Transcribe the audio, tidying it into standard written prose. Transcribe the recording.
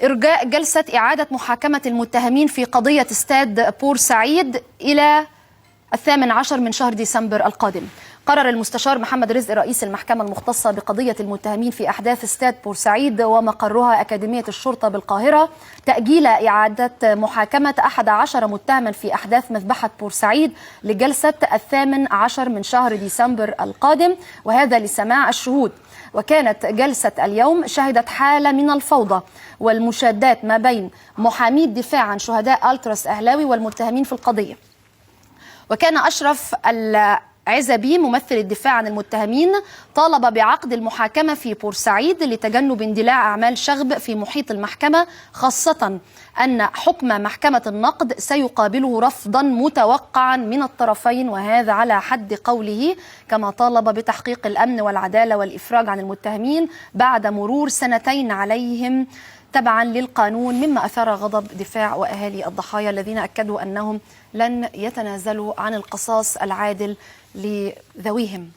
إرجاء جلسة إعادة محاكمة المتهمين في قضية استاد بورسعيد إلى 18 من شهر ديسمبر القادم. قرر المستشار محمد رزق رئيس المحكمة المختصة بقضية المتهمين في أحداث استاد بورسعيد ومقرها أكاديمية الشرطة بالقاهرة تأجيل إعادة محاكمة 11 متهما في أحداث مذبحة بورسعيد لجلسة 18 من شهر ديسمبر القادم، وهذا لسماع الشهود. وكانت جلسة اليوم شهدت حالة من الفوضى والمشادات ما بين محامي الدفاع عن شهداء ألتراس أهلاوي والمتهمين في القضية. وكان أشرف العزبي ممثل الدفاع عن المتهمين طالب بعقد المحاكمة في بورسعيد لتجنب اندلاع أعمال شغب في محيط المحكمة، خاصة أن حكم محكمة النقد سيقابله رفضا متوقعا من الطرفين، وهذا على حد قوله، كما طالب بتحقيق الأمن والعدالة والإفراج عن المتهمين بعد مرور 2 سنين عليهم تبعا للقانون، مما أثار غضب دفاع وأهالي الضحايا الذين أكدوا أنهم لن يتنازلوا عن القصاص العادل لذويهم.